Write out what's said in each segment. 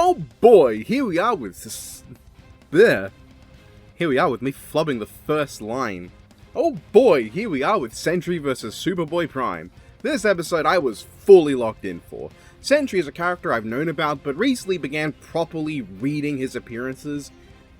Oh boy, here we are with this. Here we are with me flubbing the first line. Oh boy, here we are with Sentry vs Superboy-Prime. This episode I was fully locked in for. Sentry is a character I've known about, but recently began properly reading his appearances.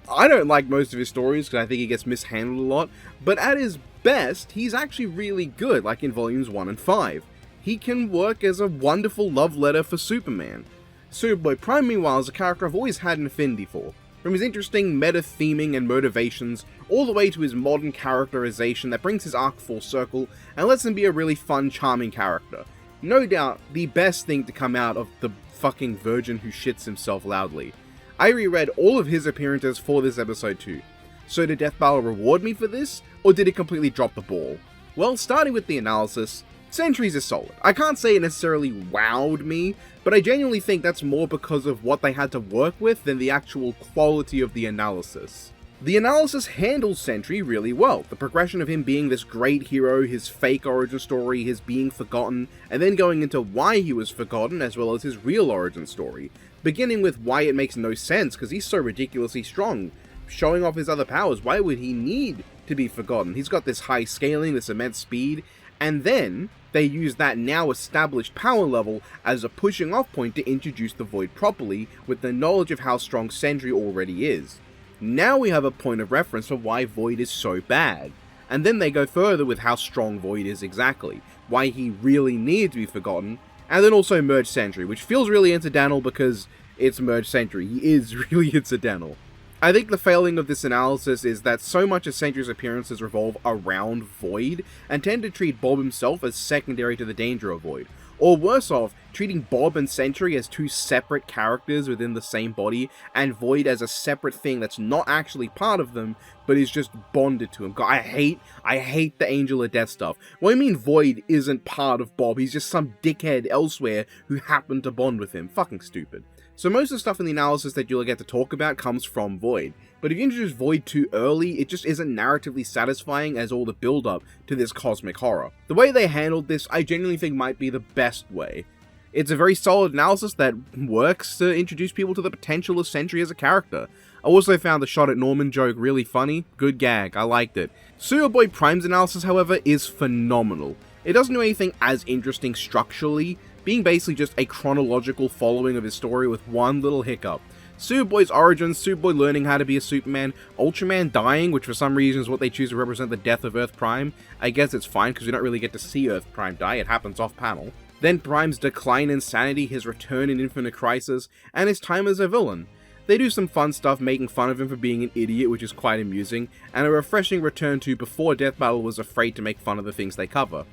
I don't like most of his stories because I think he gets mishandled a lot, but at his best, he's actually really good, like in volumes 1 and 5. He can work as a wonderful love letter for Superman. Superboy-Prime, meanwhile, is a character I've always had an affinity for. From his interesting meta-theming and motivations, all the way to his modern characterization that brings his arc full circle and lets him be a really fun, charming character. No doubt, the best thing to come out of the fucking virgin who shits himself loudly. I reread all of his appearances for this episode too. So did Death Battle reward me for this, or did it completely drop the ball? Well, starting with the analysis, Sentry's is solid. I can't say it necessarily wowed me, but I genuinely think that's more because of what they had to work with than the actual quality of the analysis. The analysis handles Sentry really well. The progression of him being this great hero, his fake origin story, his being forgotten, and then going into why he was forgotten as well as his real origin story. Beginning with why it makes no sense because he's so ridiculously strong. Showing off his other powers, why would he need to be forgotten? He's got this high scaling, this immense speed, and then they use that now established power level as a pushing off point to introduce the Void properly with the knowledge of how strong Sentry already is. Now we have a point of reference for why Void is so bad. And then they go further with how strong Void is exactly, why he really needed to be forgotten, and then also merge Sentry, which feels really incidental because it's merge Sentry. He is really incidental. I think the failing of this analysis is that so much of Sentry's appearances revolve around Void, and tend to treat Bob himself as secondary to the danger of Void. Or worse off, treating Bob and Sentry as two separate characters within the same body, and Void as a separate thing that's not actually part of them, but is just bonded to him. God, I hate the Angel of Death stuff. What I mean Void isn't part of Bob, he's just some dickhead elsewhere who happened to bond with him. Fucking stupid. So most of the stuff in the analysis that you'll get to talk about comes from Void, but if you introduce Void too early, it just isn't narratively satisfying as all the build-up to this cosmic horror. The way they handled this, I genuinely think might be the best way. It's a very solid analysis that works to introduce people to the potential of Sentry as a character. I also found the shot at Norman joke really funny, good gag, I liked it. Superboy-Prime's analysis, however, is phenomenal. It doesn't do anything as interesting structurally, being basically just a chronological following of his story with one little hiccup. Superboy's origins, Superboy learning how to be a Superman, Ultraman dying, which for some reason is what they choose to represent the death of Earth Prime. I guess it's fine because we don't really get to see Earth Prime die, it happens off panel. Then Prime's decline in sanity, his return in Infinite Crisis, and his time as a villain. They do some fun stuff making fun of him for being an idiot, which is quite amusing, and a refreshing return to before Death Battle was afraid to make fun of the things they cover.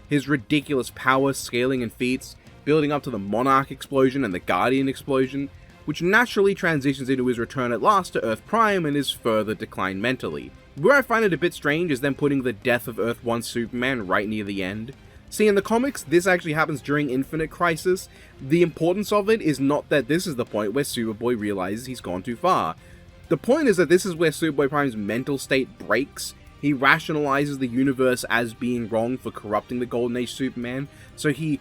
His ridiculous power, scaling, and feats, building up to the Monarch explosion and the Guardian explosion, which naturally transitions into his return at last to Earth Prime and his further decline mentally. Where I find it a bit strange is them putting the death of Earth 1 Superman right near the end. See, in the comics, this actually happens during Infinite Crisis. The importance of it is not that this is the point where Superboy realizes he's gone too far. The point is that this is where Superboy Prime's mental state breaks. He rationalizes the universe as being wrong for corrupting the Golden Age Superman, so he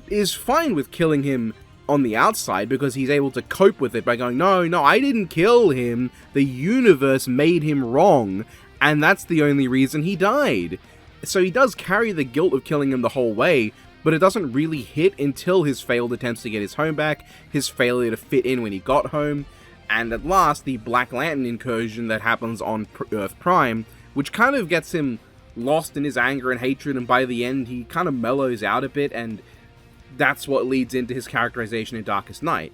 is fine with killing him on the outside because he's able to cope with it by going, no, I didn't kill him, the universe made him wrong, and that's the only reason he died. So he does carry the guilt of killing him the whole way, but it doesn't really hit until his failed attempts to get his home back, his failure to fit in when he got home, and at last the Black Lantern incursion that happens on Earth Prime, which kind of gets him lost in his anger and hatred, and by the end he kind of mellows out a bit, and that's what leads into his characterization in Darkest Night.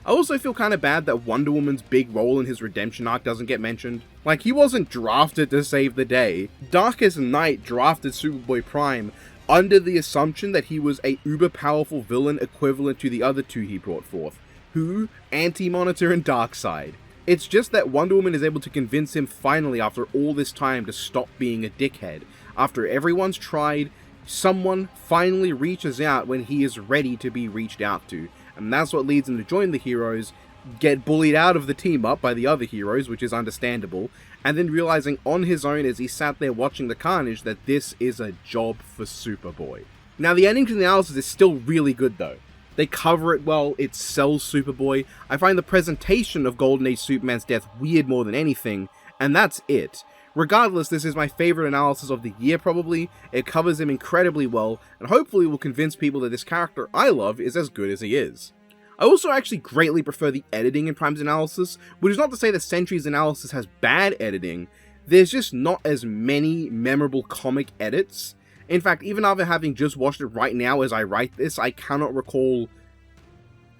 I also feel kind of bad that Wonder Woman's big role in his redemption arc doesn't get mentioned. Like, he wasn't drafted to save the day. Darkest Night drafted Superboy-Prime under the assumption that he was a uber-powerful villain equivalent to the other two he brought forth, Who, Anti-Monitor, and Darkseid. It's just that Wonder Woman is able to convince him finally after all this time to stop being a dickhead. After everyone's tried, someone finally reaches out when he is ready to be reached out to, and that's what leads him to join the heroes, get bullied out of the team up by the other heroes, which is understandable, and then realizing on his own as he sat there watching the carnage that this is a job for Superboy. Now the ending to the analysis is still really good though. They cover it well, it sells Superboy. I find the presentation of Golden Age Superman's death weird more than anything, and that's it. Regardless, this is my favourite analysis of the year probably. It covers him incredibly well, and hopefully will convince people that this character I love is as good as he is. I also actually greatly prefer the editing in Prime's analysis, which is not to say that Sentry's analysis has bad editing. There's just not as many memorable comic edits. In fact, even after having just watched it right now as I write this, I cannot recall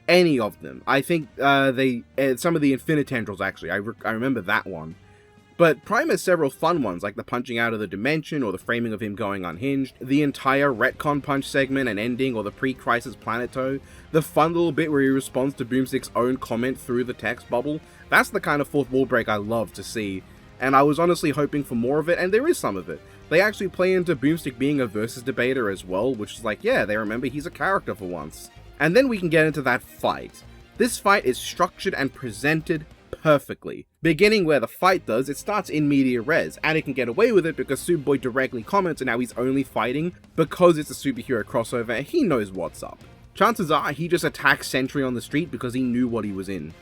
any of them. I think some of the Infinitendrils actually, I remember that one. But Prime has several fun ones, like the punching out of the dimension, or the framing of him going unhinged, the entire Retcon punch segment and ending, or the pre-crisis Planeto, the fun little bit where he responds to Boomstick's own comment through the text bubble. That's the kind of fourth wall break I love to see, and I was honestly hoping for more of it, and there is some of it. They actually play into Boomstick being a versus debater as well, which is like, yeah, they remember he's a character for once. And then we can get into that fight. This fight is structured and presented perfectly. Beginning where the fight does, it starts in media res, and it can get away with it because Superboy directly comments on how he's only fighting because it's a superhero crossover and he knows what's up. Chances are he just attacks Sentry on the street because he knew what he was in.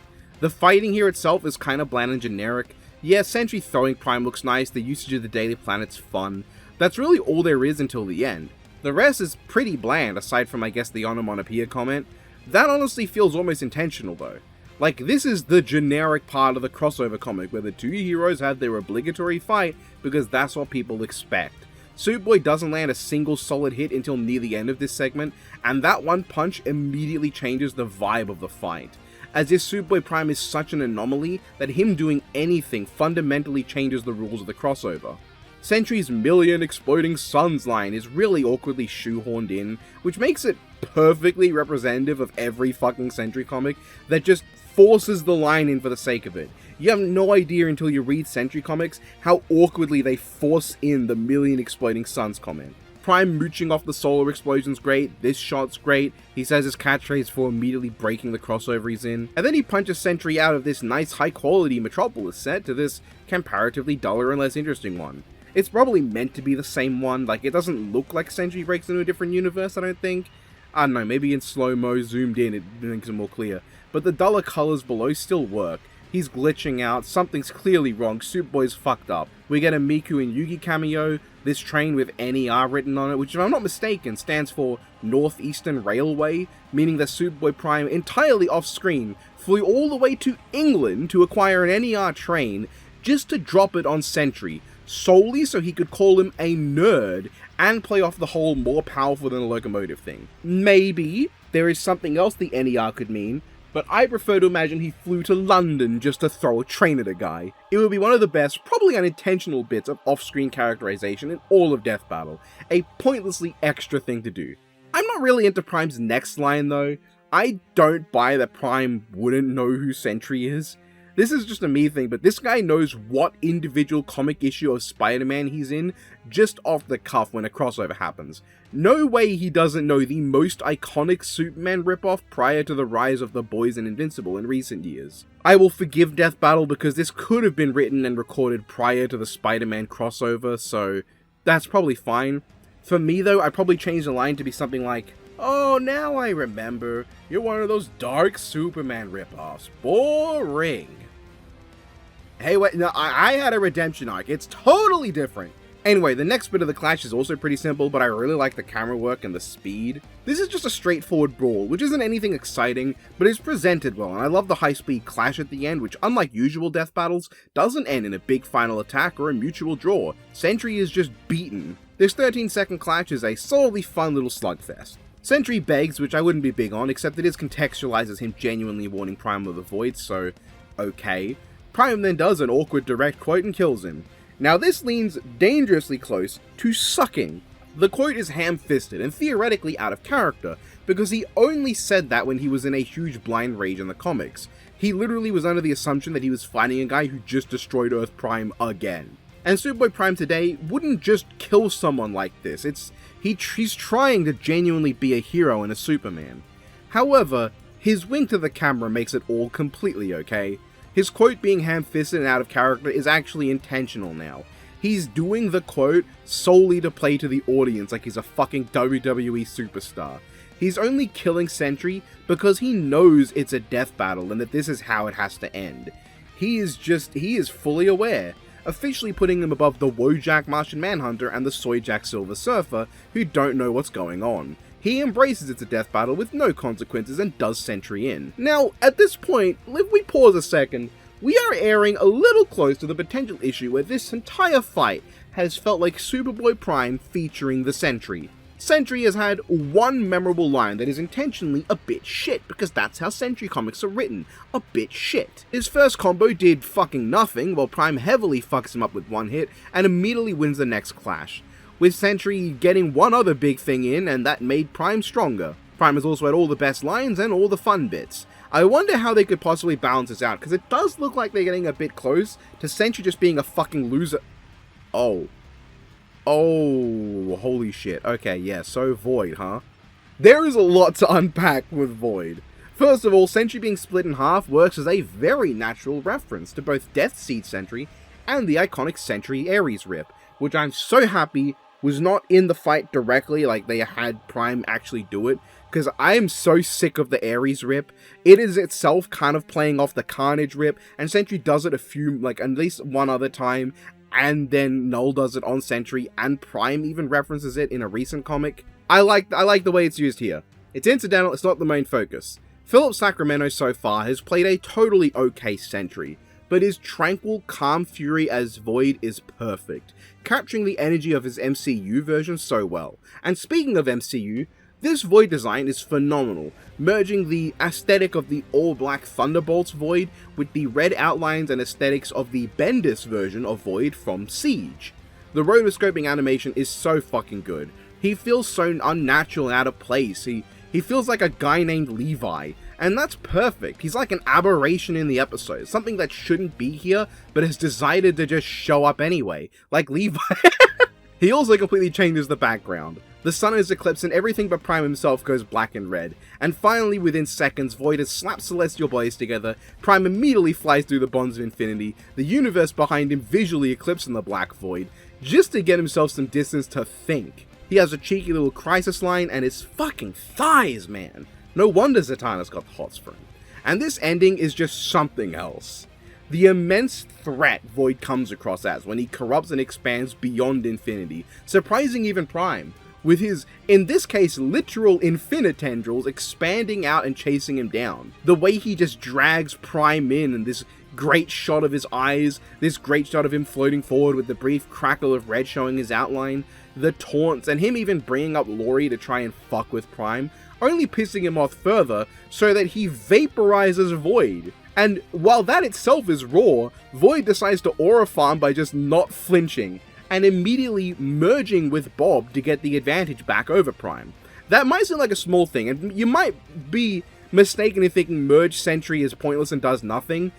The fighting here itself is kinda bland and generic. Yeah, Sentry throwing Prime looks nice, the usage of the Daily Planet's fun. That's really all there is until the end. The rest is pretty bland, aside from I guess the onomatopoeia comment. That honestly feels almost intentional though. Like, this is the generic part of the crossover comic where the two heroes have their obligatory fight because that's what people expect. Superboy doesn't land a single solid hit until near the end of this segment, and that one punch immediately changes the vibe of the fight. As if Superboy Prime is such an anomaly that him doing anything fundamentally changes the rules of the crossover. Sentry's million exploding suns line is really awkwardly shoehorned in, which makes it perfectly representative of every fucking Sentry comic that just forces the line in for the sake of it. You have no idea until you read Sentry comics how awkwardly they force in the million exploding suns comment. Prime mooching off the solar explosion's great, this shot's great, he says his catchphrase for immediately breaking the crossover he's in, and then he punches Sentry out of this nice high quality Metropolis set to this comparatively duller and less interesting one. It's probably meant to be the same one, like it doesn't look like Sentry breaks into a different universe, I don't think. I don't know, maybe in slow-mo, zoomed in, it makes it more clear. But the duller colours below still work. He's glitching out, something's clearly wrong, Superboy's fucked up. We get a Miku and Yugi cameo, this train with NER written on it, which if I'm not mistaken stands for Northeastern Railway, meaning that Superboy Prime, entirely off-screen, flew all the way to England to acquire an NER train just to drop it on Sentry, solely so he could call him a nerd and play off the whole more powerful than a locomotive thing. Maybe there is something else the NER could mean, but I prefer to imagine he flew to London just to throw a train at a guy. It would be one of the best, probably unintentional bits of off-screen characterization in all of Death Battle, a pointlessly extra thing to do. I'm not really into Prime's next line though. I don't buy that Prime wouldn't know who Sentry is. This is just a me thing, but this guy knows what individual comic issue of Spider-Man he's in just off the cuff when a crossover happens. No way he doesn't know the most iconic Superman ripoff prior to the rise of the Boys and Invincible in recent years. I will forgive Death Battle because this could have been written and recorded prior to the Spider-Man crossover, so that's probably fine. For me though, I'd probably change the line to be something like, "Oh, now I remember. You're one of those dark Superman ripoffs. Boring." Hey, wait, no, I had a redemption arc. It's totally different. Anyway, the next bit of the clash is also pretty simple, but I really like the camera work and the speed. This is just a straightforward brawl, which isn't anything exciting, but is presented well, and I love the high-speed clash at the end, which unlike usual death battles, doesn't end in a big final attack or a mutual draw. Sentry is just beaten. This 13-second clash is a solidly fun little slugfest. Sentry begs, which I wouldn't be big on, except it is contextualized as him genuinely warning Prime of the Void, so okay. Prime then does an awkward direct quote and kills him. Now this leans dangerously close to sucking. The quote is ham-fisted and theoretically out of character, because he only said that when he was in a huge blind rage in the comics. He literally was under the assumption that he was fighting a guy who just destroyed Earth Prime again. And Superboy Prime today wouldn't just kill someone like this, he's trying to genuinely be a hero and a Superman. However, his wink to the camera makes it all completely okay. His quote being ham-fisted and out of character is actually intentional now. He's doing the quote solely to play to the audience like he's a fucking WWE superstar. He's only killing Sentry because he knows it's a death battle and that this is how it has to end. He is fully aware, officially putting him above the Wojak Martian Manhunter and the Soyjak Silver Surfer, who don't know what's going on. He embraces it's a death battle with no consequences and does Sentry in. Now, at this point, if we pause a second, we are airing a little close to the potential issue where this entire fight has felt like Superboy-Prime featuring the Sentry. Sentry has had one memorable line that is intentionally a bit shit, because that's how Sentry comics are written, a bit shit. His first combo did fucking nothing, while Prime heavily fucks him up with one hit, and immediately wins the next clash, with Sentry getting one other big thing in, and that made Prime stronger. Prime has also had all the best lines and all the fun bits. I wonder how they could possibly balance this out, because it does look like they're getting a bit close to Sentry just being a fucking loser. Oh, holy shit. Okay, yeah, so Void, huh? There is a lot to unpack with Void. First of all, Sentry being split in half works as a very natural reference to both Death Seed Sentry and the iconic Sentry Ares rip, which I'm so happy was not in the fight directly, like they had Prime actually do it, because I am so sick of the Ares rip. It is itself kind of playing off the Carnage rip, and Sentry does it at least one other time, and then Null does it on Sentry, and Prime even references it in a recent comic. I like the way it's used here. It's incidental, it's not the main focus. Philip Sacramento so far has played a totally okay Sentry, but his tranquil, calm fury as Void is perfect, capturing the energy of his MCU version so well. And speaking of MCU, this Void design is phenomenal, merging the aesthetic of the all-black Thunderbolts Void with the red outlines and aesthetics of the Bendis version of Void from Siege. The rotoscoping animation is so fucking good. He feels so unnatural and out of place. He feels like a guy named Levi, and that's perfect. He's like an aberration in the episode, something that shouldn't be here, but has decided to just show up anyway, like Levi. He also completely changes the background. The sun is eclipsed and everything but Prime himself goes black and red. And finally, within seconds, Void has slapped celestial bodies together, Prime immediately flies through the bonds of infinity, the universe behind him visually eclipsing the black Void, just to get himself some distance to think. He has a cheeky little crisis line, and his fucking thighs, man. No wonder Zatanna's got the hots for him. And this ending is just something else. The immense threat Void comes across as when he corrupts and expands beyond infinity, surprising even Prime, with his, in this case, literal infinitendrils expanding out and chasing him down. The way he just drags Prime in, and this great shot of his eyes, this great shot of him floating forward with the brief crackle of red showing his outline, the taunts, and him even bringing up Laurie to try and fuck with Prime, only pissing him off further so that he vaporizes Void. And while that itself is raw, Void decides to aura farm by just not flinching, and immediately merging with Bob to get the advantage back over Prime. That might seem like a small thing, and you might be mistaken in thinking Merge Sentry is pointless and does nothing,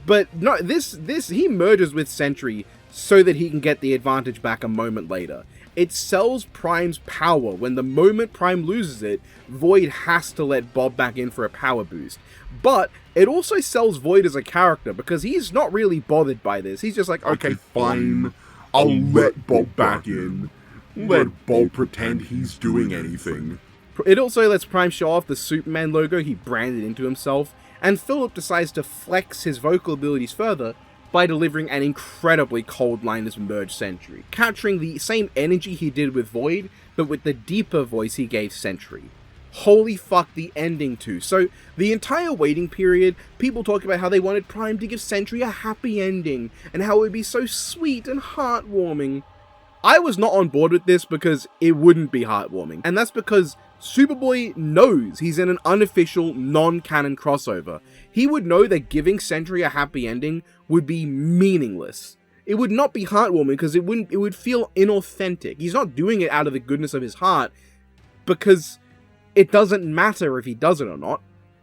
but no, he merges with Sentry so that he can get the advantage back a moment later. It sells Prime's power. When the moment Prime loses it, Void has to let Bob back in for a power boost. But it also sells Void as a character, because he's not really bothered by this. He's just like, okay, fine, I'll let Bob back in. Let Bob pretend he's doing anything. It also lets Prime show off the Superman logo he branded into himself, and Philip decides to flex his vocal abilities further by delivering an incredibly cold line as Merge Sentry, capturing the same energy he did with Void, but with the deeper voice he gave Sentry. Holy fuck, the ending too. So, the entire waiting period, people talk about how they wanted Prime to give Sentry a happy ending, and how it would be so sweet and heartwarming. I was not on board with this because it wouldn't be heartwarming, and that's because Superboy knows he's in an unofficial, non-canon crossover. He would know that giving Sentry a happy ending would be meaningless. It would not be heartwarming because it would feel inauthentic. He's not doing it out of the goodness of his heart because it doesn't matter if he does it or not.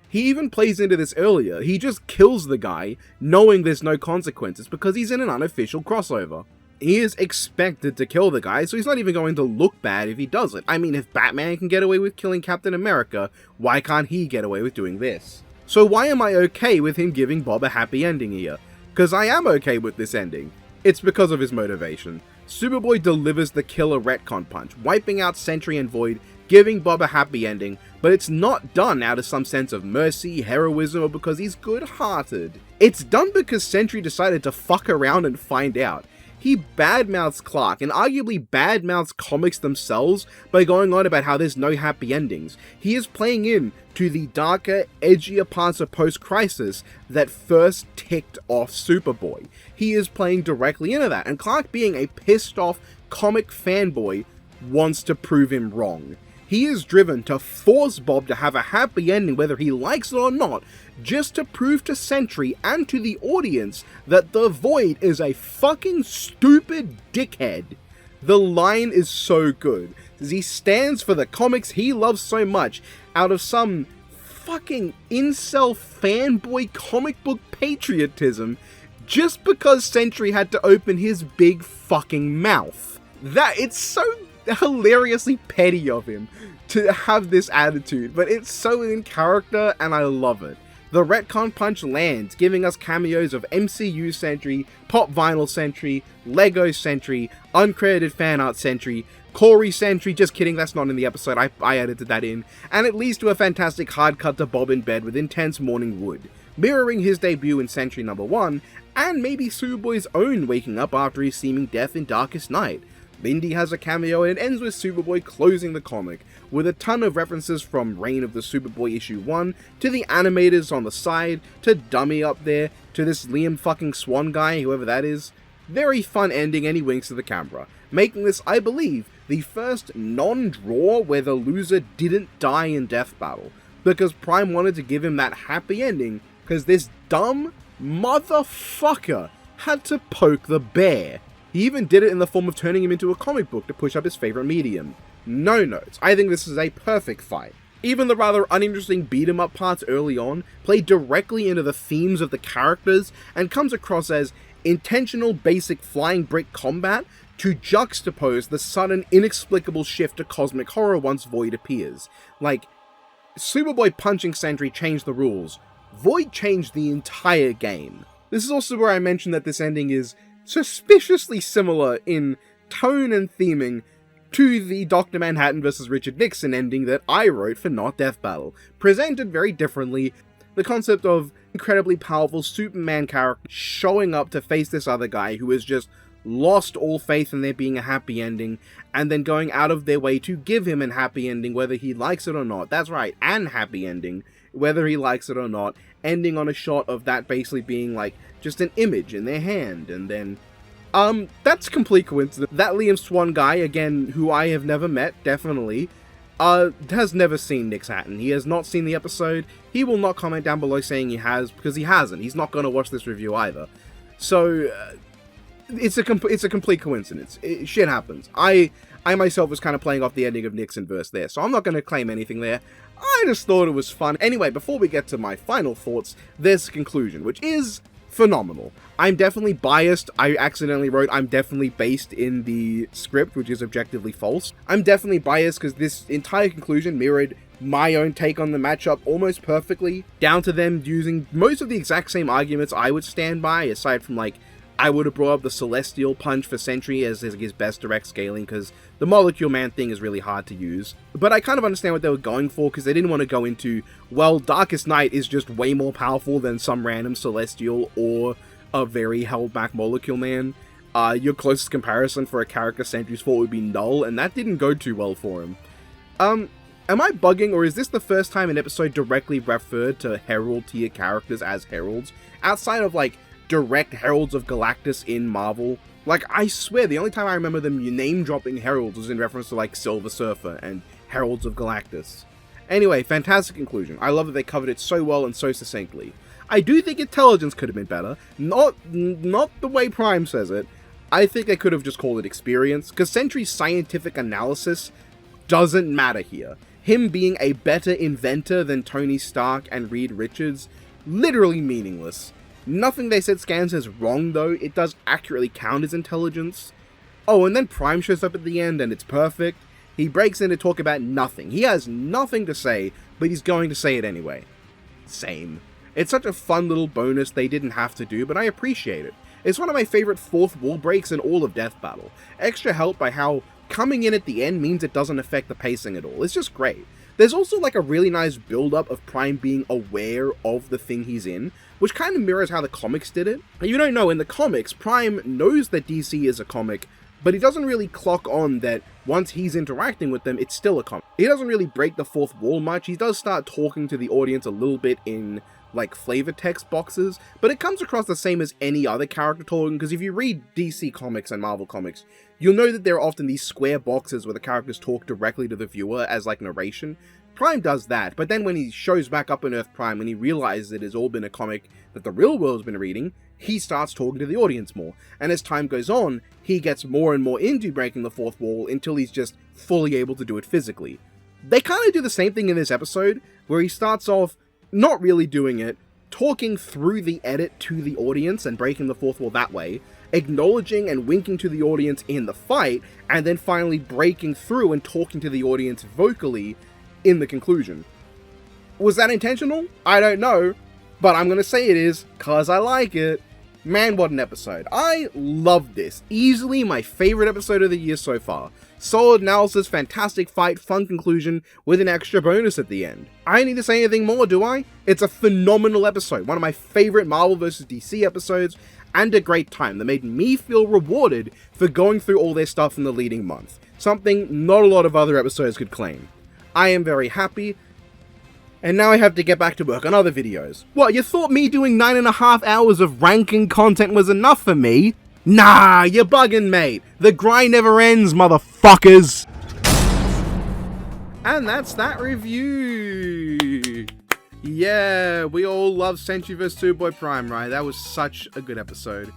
He even plays into this earlier. He just kills the guy knowing there's no consequences because he's in an unofficial crossover. He is expected to kill the guy, so he's not even going to look bad if he does it. I mean, if Batman can get away with killing Captain America, why can't he get away with doing this? So why am I okay with him giving Bob a happy ending here? Because I am okay with this ending. It's because of his motivation. Superboy delivers the killer retcon punch, wiping out Sentry and Void, giving Bob a happy ending, but it's not done out of some sense of mercy, heroism, or because he's good-hearted. It's done because Sentry decided to fuck around and find out. He badmouths Clark, and arguably badmouths comics themselves by going on about how there's no happy endings. He is playing in to the darker, edgier parts of post-Crisis that first ticked off Superboy. He is playing directly into that, and Clark, being a pissed-off comic fanboy, wants to prove him wrong. He is driven to force Bob to have a happy ending whether he likes it or not, just to prove to Sentry and to the audience that the Void is a fucking stupid dickhead. The line is so good, as he stands for the comics he loves so much out of some fucking incel fanboy comic book patriotism, just because Sentry had to open his big fucking mouth. It's so hilariously petty of him to have this attitude, but it's so in character and I love it. The retcon punch lands, giving us cameos of MCU Sentry, Pop Vinyl Sentry, Lego Sentry, uncredited fan art Sentry, Corey Sentry, just kidding, that's not in the episode, I edited that in, and it leads to a fantastic hard cut to Bob in bed with intense morning wood, mirroring his debut in Sentry #1, and maybe Superboy's own waking up after his seeming death in Darkest Night. Lindy has a cameo and it ends with Superboy closing the comic, with a ton of references from Reign of the Superboy issue 1, to the animators on the side, to Dummy up there, to this Liam fucking Swan guy, whoever that is. Very fun ending, and he winks to the camera, making this, I believe, the first non-draw where the loser didn't die in death battle, because Prime wanted to give him that happy ending, because this dumb motherfucker had to poke the bear. He even did it in the form of turning him into a comic book to push up his favourite medium. No notes. I think this is a perfect fight. Even the rather uninteresting beat-em-up parts early on play directly into the themes of the characters and comes across as intentional basic flying brick combat to juxtapose the sudden inexplicable shift to cosmic horror once Void appears. Like, Superboy punching Sentry changed the rules. Void changed the entire game. This is also where I mentioned that this ending is suspiciously similar in tone and theming to the Dr. Manhattan vs. Richard Nixon ending that I wrote for Not Death Battle. Presented very differently, the concept of incredibly powerful Superman character showing up to face this other guy who has just lost all faith in there being a happy ending, and then going out of their way to give him a happy ending whether he likes it or not. That's right, an happy ending, whether he likes it or not, ending on a shot of that basically being like just an image in their hand, and then that's complete coincidence. That Liam Swan guy, again, who I have never met, definitely, has never seen Nick's Hatton. He has not seen the episode. He will not comment down below saying he has, because he hasn't. He's not going to watch this review either. So, it's a complete coincidence. Shit happens. I myself was kind of playing off the ending of Nixon verse there, so I'm not going to claim anything there. I just thought it was fun. Anyway, before we get to my final thoughts, there's the conclusion, which is phenomenal. I'm definitely biased. I accidentally wrote I'm definitely based in the script, which is objectively false. I'm definitely biased because this entire conclusion mirrored my own take on the matchup almost perfectly, down to them using most of the exact same arguments I would stand by, aside from like, I would have brought up the Celestial Punch for Sentry as his best direct scaling, because the Molecule Man thing is really hard to use. But I kind of understand what they were going for, because they didn't want to go into, well, Darkest Night is just way more powerful than some random Celestial or a very held back Molecule Man. Your closest comparison for a character Sentry's fought would be Null, and that didn't go too well for him. Am I bugging, or is this the first time an episode directly referred to Herald tier characters as Heralds? Outside of, like, direct Heralds of Galactus in Marvel. Like, I swear, the only time I remember them name-dropping Heralds was in reference to, like, Silver Surfer and Heralds of Galactus. Anyway, fantastic conclusion. I love that they covered it so well and so succinctly. I do think intelligence could have been better. Not the way Prime says it. I think they could have just called it experience, because Sentry's scientific analysis doesn't matter here. Him being a better inventor than Tony Stark and Reed Richards, literally meaningless. Nothing they said scans as wrong though, it does accurately count as intelligence. Oh, and then Prime shows up at the end and it's perfect. He breaks in to talk about nothing. He has nothing to say, but he's going to say it anyway. Same. It's such a fun little bonus they didn't have to do, but I appreciate it. It's one of my favourite fourth wall breaks in all of Death Battle. Extra helped by how coming in at the end means it doesn't affect the pacing at all. It's just great. There's also like a really nice build-up of Prime being aware of the thing he's in, which kind of mirrors how the comics did it. And you don't know, in the comics, Prime knows that DC is a comic, but he doesn't really clock on that once he's interacting with them, it's still a comic. He doesn't really break the fourth wall much. He does start talking to the audience a little bit in like flavor text boxes, but it comes across the same as any other character talking, because if you read DC comics and Marvel comics, you'll know that there are often these square boxes where the characters talk directly to the viewer as like narration. Prime does that, but then when he shows back up on Earth Prime and he realizes it has all been a comic that the real world's been reading, he starts talking to the audience more. And as time goes on, he gets more and more into breaking the fourth wall until he's just fully able to do it physically. They kind of do the same thing in this episode, where he starts off not really doing it, talking through the edit to the audience and breaking the fourth wall that way, acknowledging and winking to the audience in the fight, and then finally breaking through and talking to the audience vocally in the conclusion. Was that intentional? I don't know, but I'm gonna say it is, cause I like it. Man, what an episode. I love this. Easily my favorite episode of the year so far. Solid analysis, fantastic fight, fun conclusion, with an extra bonus at the end. I don't need to say anything more, do I? It's a phenomenal episode, one of my favorite Marvel vs. DC episodes, and a great time that made me feel rewarded for going through all their stuff in the leading month. Something not a lot of other episodes could claim. I am very happy, and now I have to get back to work on other videos. What, you thought me doing 9.5 hours of ranking content was enough for me? Nah, you're bugging, mate. The grind never ends, motherfuckers. And that's that review. Yeah, we all love Sentry vs. Superboy-Prime, right? That was such a good episode.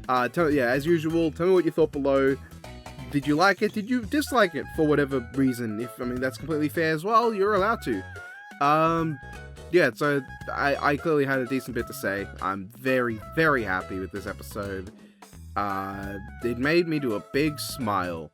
As usual, tell me what you thought below. Did you like it? Did you dislike it for whatever reason? That's completely fair as well. You're allowed to. So I clearly had a decent bit to say. I'm very, very happy with this episode. It made me do a big smile.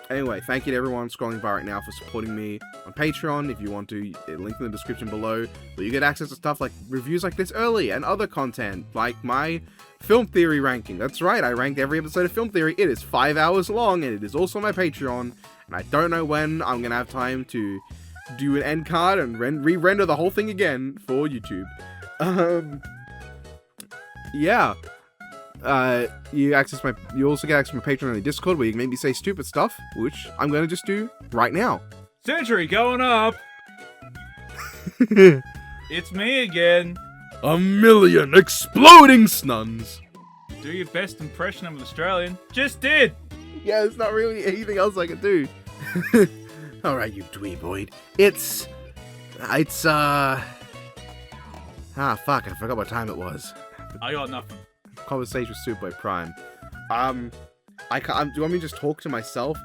Anyway, thank you to everyone scrolling by right now for supporting me on Patreon. If you want to, link in the description below, where you get access to stuff like reviews like this early and other content, like my Film Theory ranking. That's right, I ranked every episode of Film Theory. It is 5 hours long, and it is also on my Patreon, and I don't know when I'm gonna have time to do an end card and re-render the whole thing again for YouTube. Yeah. You also get access to my Patreon and Discord, where you can make me say stupid stuff, which I'm gonna just do right now. Sentry going up! It's me again. A million exploding snuns. Do your best impression of an Australian. Just did! Yeah, there's not really anything else I can do. Alright, you dweeboid. Fuck, I forgot what time it was. I got nothing. Conversation with Superboy-Prime. Do you want me to just talk to myself?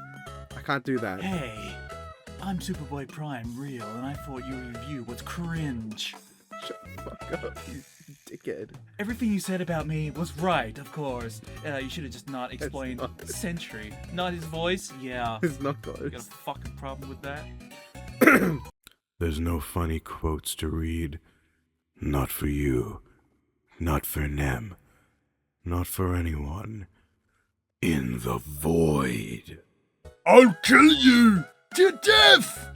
I can't do that. Hey, I'm Superboy-Prime real, and I thought your review was cringe. Shut the fuck up, you dickhead. Everything you said about me was right, of course. You should have just not explained Sentry. Not his voice? Yeah. It's not close. You got a fucking problem with that? There's no funny quotes to read. Not for you. Not for Nem. Not for anyone. In the void. I'll kill you to death!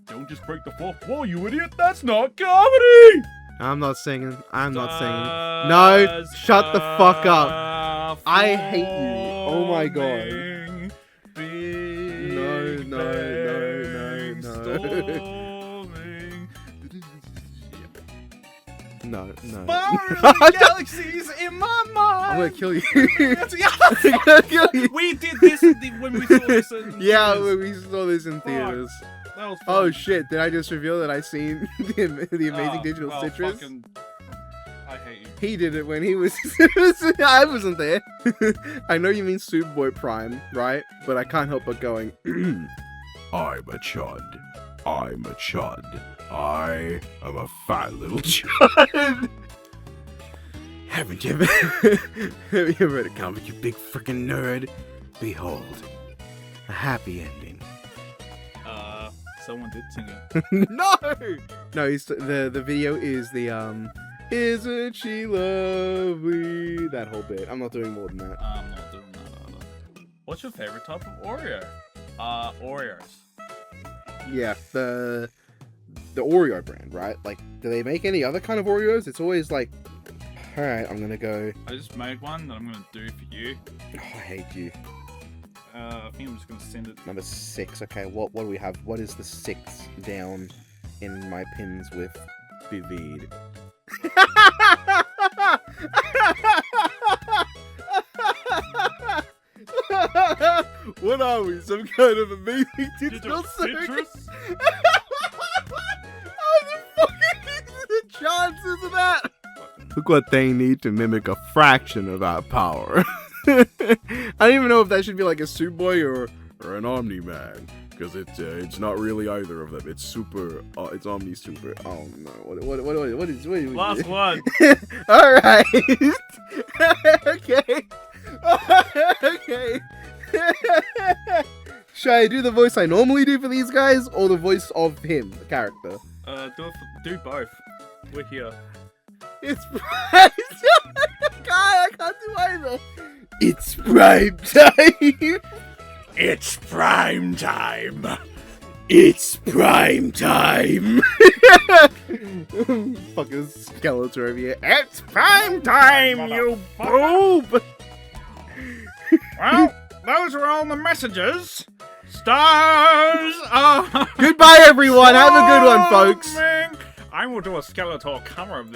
Don't just break the fourth wall, you idiot! That's not comedy! I'm not singing. I'm not singing. No, shut the fuck up. I hate you. Oh my god. No. Spiraling galaxies in my mind. I'm gonna kill you. I'm gonna kill you. We did this when we saw this in yeah, theaters. when we saw this in theaters. That was fun. Oh shit, did I just reveal that I seen the Amazing Digital Citrus? I hate you. He did it when he was... I wasn't there. I know you mean Superboy-Prime, right? But I can't help but going... I'm a chud. I'm a chud. I am a fat little chud. Haven't you ever... Have you read a comic, you big frickin' nerd? Behold, a happy ending. Someone did sing it. No! No, the video is the, isn't she lovely? That whole bit. I'm not doing more than that. I'm not doing that either. What's your favorite type of Oreo? Oreos. Yeah, the Oreo brand, right? Like, do they make any other kind of Oreos? It's always like, all right, I'm gonna go. I just made one that I'm gonna do for you. Oh, I hate you. I think I'm just gonna send it. Number 6. Okay, what do we have? What is the 6 down in my pins with Vivid? What are we? Some kind of amazing digital circus? How the fuck is the chances of that? Look what they need to mimic a fraction of our power. I don't even know if that should be like a Superboy or an Omni-Man, because it's not really either of them. It's super. It's Omni Super. Oh no! What is Last one. All right. Okay. Okay. Should I do the voice I normally do for these guys, or the voice of him, the character? Do both. We're here. It's prime time. I can't do either. It's prime time. It's prime time. It's prime time. Fucking Skeletor over here. It's prime time, you boob. Well, those are all the messages. Stars are. Goodbye, everyone. Have a good one, folks. I will do a Skeletor cover of this.